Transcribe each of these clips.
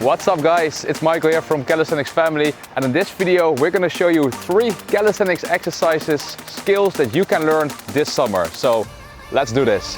What's up guys, it's Michael here from Calisthenics family, and in this video we're going to show you 3 calisthenics exercises, skills that you can learn this summer. So let's do this.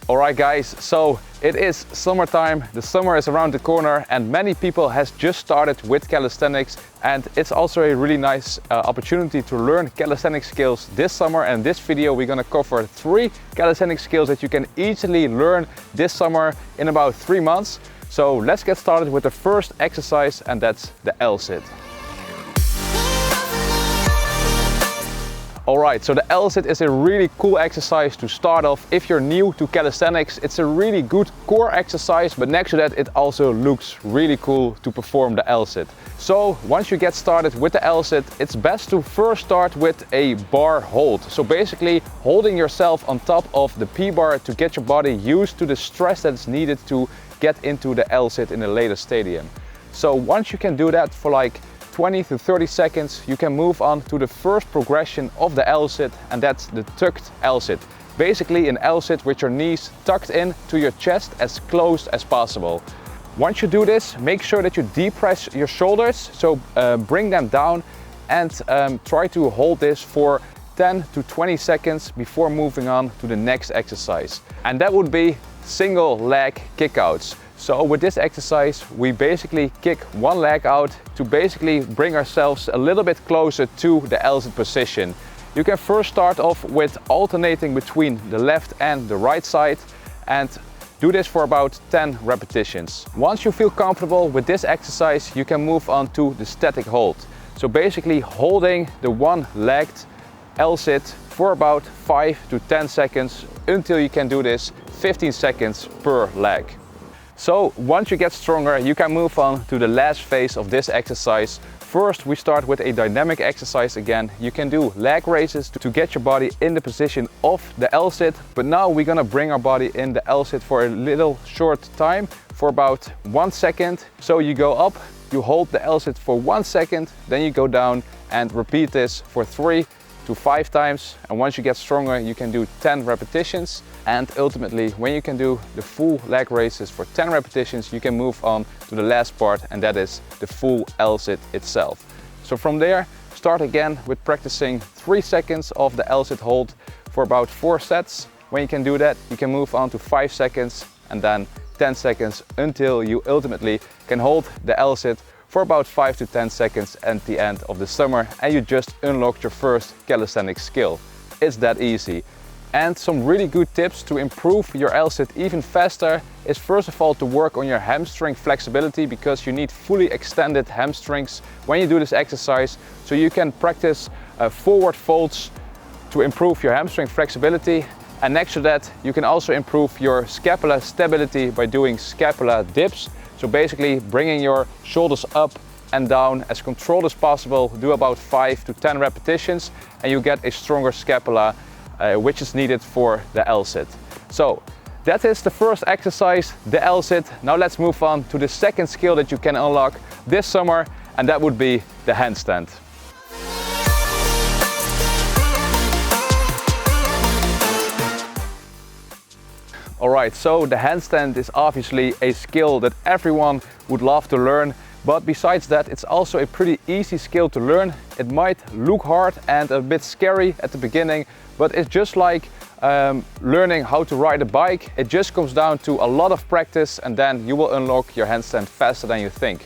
Alright guys, so it is summertime, the summer is around the corner and many people has just started with calisthenics, and it's also a really nice opportunity to learn calisthenics skills this summer. And in this video we're gonna cover 3 calisthenics skills that you can easily learn this summer in about 3 months. So let's get started with the first exercise, and that's the LSIT. Alright, so the LSIT is a really cool exercise to start off. If you're new to calisthenics, it's a really good core exercise, but next to that it also looks really cool to perform the LSIT. So once you get started with the LSIT, it's best to first start with a bar hold. So basically holding yourself on top of the P-bar to get your body used to the stress that's needed to get into the LSIT in a later stadium. So once you can do that for like 20 to 30 seconds, you can move on to the first progression of the LSIT, and that's the tucked LSIT. Basically an LSIT with your knees tucked in to your chest as close as possible. Once you do this, make sure that you depress your shoulders, so bring them down and try to hold this for 10 to 20 seconds before moving on to the next exercise. And that would be single leg kickouts. So with this exercise, we basically kick one leg out to basically bring ourselves a little bit closer to the LSIT position. You can first start off with alternating between the left and the right side and do this for about 10 repetitions. Once you feel comfortable with this exercise, you can move on to the static hold. So basically holding the one-legged LSIT for about 5 to 10 seconds until you can do this 15 seconds per leg. So once you get stronger, you can move on to the last phase of this exercise. First, we start with a dynamic exercise again. You can do leg raises to get your body in the position of the LSIT, but now we're gonna bring our body in the LSIT for a little short time, for about 1 second. So you go up, you hold the LSIT for 1 second, then you go down and repeat this for 3 to 5 times. And once you get stronger, you can do 10 repetitions. And ultimately, when you can do the full leg raises for 10 repetitions, you can move on to the last part, and that is the full LSIT itself. So from there, start again with practicing 3 seconds of the LSIT hold for about 4 sets. When you can do that, you can move on to 5 seconds and then 10 seconds until you ultimately can hold the LSIT for about 5 to 10 seconds at the end of the summer, and you just unlocked your first calisthenics skill. It's that easy. And some really good tips to improve your LSIT even faster is first of all to work on your hamstring flexibility, because you need fully extended hamstrings when you do this exercise. So you can practice forward folds to improve your hamstring flexibility. And next to that, you can also improve your scapula stability by doing scapula dips. So basically bringing your shoulders up and down as controlled as possible. Do about 5 to 10 repetitions and you get a stronger scapula, which is needed for the LSIT. So that is the first exercise, the LSIT. Now let's move on to the second skill that you can unlock this summer, and that would be the handstand. Alright, so the handstand is obviously a skill that everyone would love to learn, but besides that, it's also a pretty easy skill to learn. It might look hard and a bit scary at the beginning, but it's just like learning how to ride a bike. It just comes down to a lot of practice, and then you will unlock your handstand faster than you think.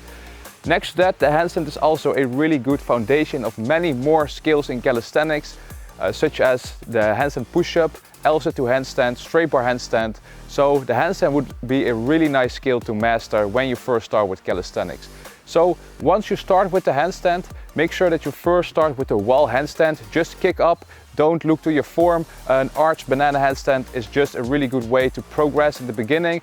Next to that, the handstand is also a really good foundation of many more skills in calisthenics, such as the handstand push-up, LSIT to handstand, straight bar handstand. So the handstand would be a really nice skill to master when you first start with calisthenics. So once you start with the handstand, make sure that you first start with the wall handstand. Just kick up, don't look to your form. An arch banana handstand is just a really good way to progress in the beginning.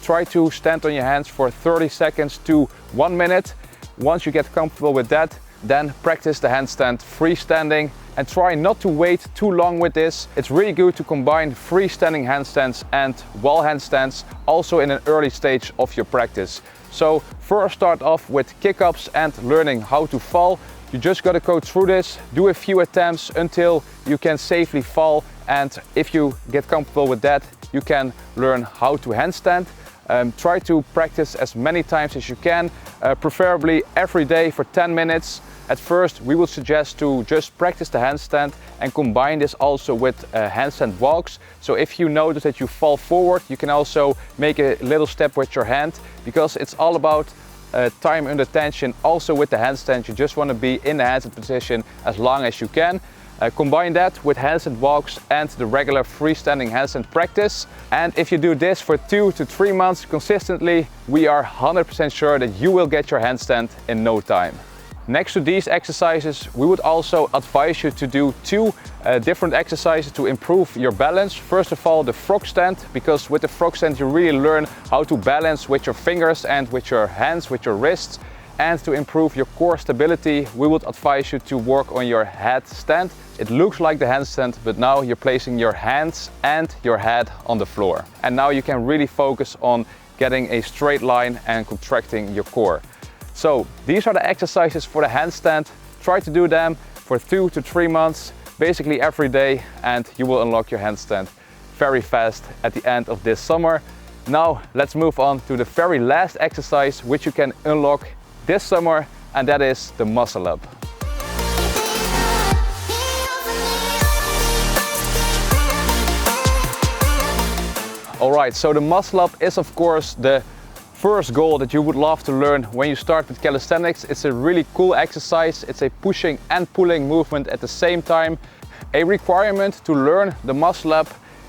Try to stand on your hands for 30 seconds to 1 minute. Once you get comfortable with that, then practice the handstand freestanding and try not to wait too long with this. It's really good to combine freestanding handstands and wall handstands also in an early stage of your practice. So first start off with kick-ups and learning how to fall. You just gotta go through this, do a few attempts until you can safely fall, and if you get comfortable with that, you can learn how to handstand. Try to practice as many times as you can, preferably every day for 10 minutes. At first, we would suggest to just practice the handstand and combine this also with handstand walks. So if you notice that you fall forward, you can also make a little step with your hand, because it's all about time under tension. Also with the handstand, you just want to be in the handstand position as long as you can. Combine that with handstand walks and the regular freestanding handstand practice. And if you do this for 2 to 3 months consistently, we are 100% sure that you will get your handstand in no time. Next to these exercises, we would also advise you to do 2 different exercises to improve your balance. First of all, the frog stand, because with the frog stand you really learn how to balance with your fingers and with your hands, with your wrists. And to improve your core stability, we would advise you to work on your head stand. It looks like the handstand, but now you're placing your hands and your head on the floor. And now you can really focus on getting a straight line and contracting your core. So these are the exercises for the handstand. Try to do them for 2 to 3 months, basically every day, and you will unlock your handstand very fast at the end of this summer. Now let's move on to the very last exercise which you can unlock this summer, and that is the muscle up. Alright, so the muscle up is of course the first goal that you would love to learn when you start with calisthenics. It's a really cool exercise. It's a pushing and pulling movement at the same time. A requirement to learn the muscle up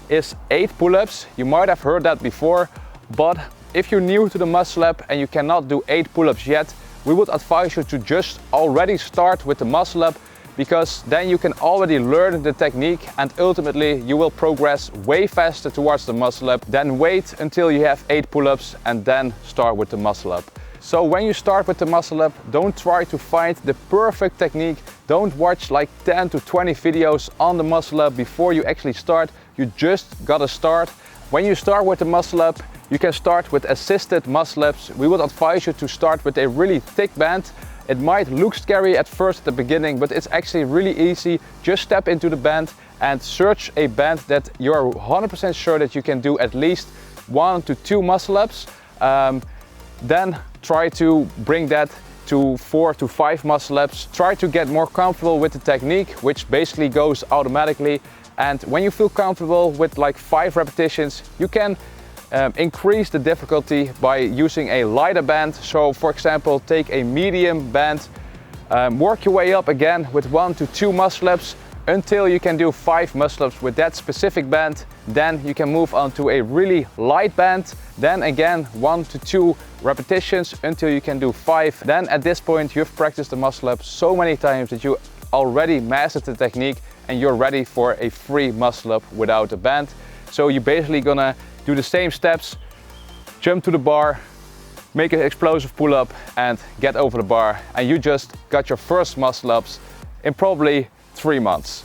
is 8 pull-ups. You might have heard that before, but if you're new to the muscle up and you cannot do 8 pull-ups yet, we would advise you to just already start with the muscle up, because then you can already learn the technique and ultimately you will progress way faster towards the muscle up than wait until you have 8 pull-ups and then start with the muscle up. So when you start with the muscle up, don't try to find the perfect technique. Don't watch like 10 to 20 videos on the muscle up before you actually start. You just gotta start. When you start with the muscle up, you can start with assisted muscle ups. We would advise you to start with a really thick band. It might look scary at first at the beginning, but it's actually really easy. Just step into the band and search a band that you're 100% sure that you can do at least 1 to 2 muscle ups. Then try to bring that to 4 to 5 muscle ups. Try to get more comfortable with the technique, which basically goes automatically. And when you feel comfortable with like 5 repetitions, you can increase the difficulty by using a lighter band. So for example, take a medium band, work your way up again with 1 to 2 muscle ups until you can do 5 muscle ups with that specific band. Then you can move on to a really light band, then again 1 to 2 repetitions until you can do 5. Then at this point you've practiced the muscle up so many times that you already mastered the technique and you're ready for a free muscle up without a band. So you're basically gonna do the same steps, jump to the bar, make an explosive pull-up and get over the bar, and you just got your first muscle ups in probably 3 months.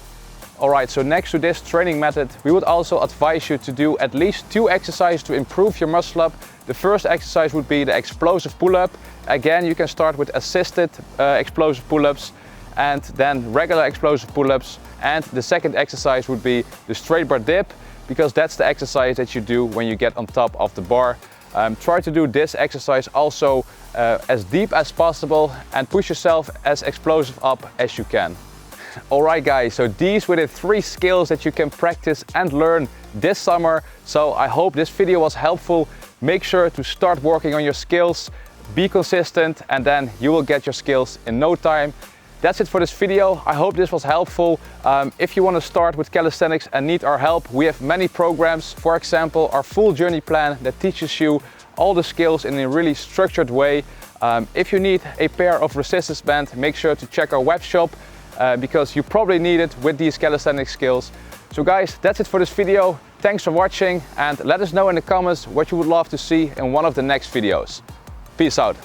Alright, so next to this training method, we would also advise you to do at least 2 exercises to improve your muscle up. The first exercise would be the explosive pull-up. Again, you can start with assisted explosive pull-ups and then regular explosive pull-ups. And the second exercise would be the straight bar dip, because that's the exercise that you do when you get on top of the bar. Try to do this exercise also as deep as possible and push yourself as explosive up as you can. Alright guys, so these were the 3 skills that you can practice and learn this summer. So I hope this video was helpful. Make sure to start working on your skills, be consistent, and then you will get your skills in no time. That's it for this video. I hope this was helpful. If you want to start with calisthenics and need our help, we have many programs. For example, our full journey plan that teaches you all the skills in a really structured way. If you need a pair of resistance bands, make sure to check our web shop because you probably need it with these calisthenics skills. So guys, that's it for this video. Thanks for watching and let us know in the comments what you would love to see in one of the next videos. Peace out.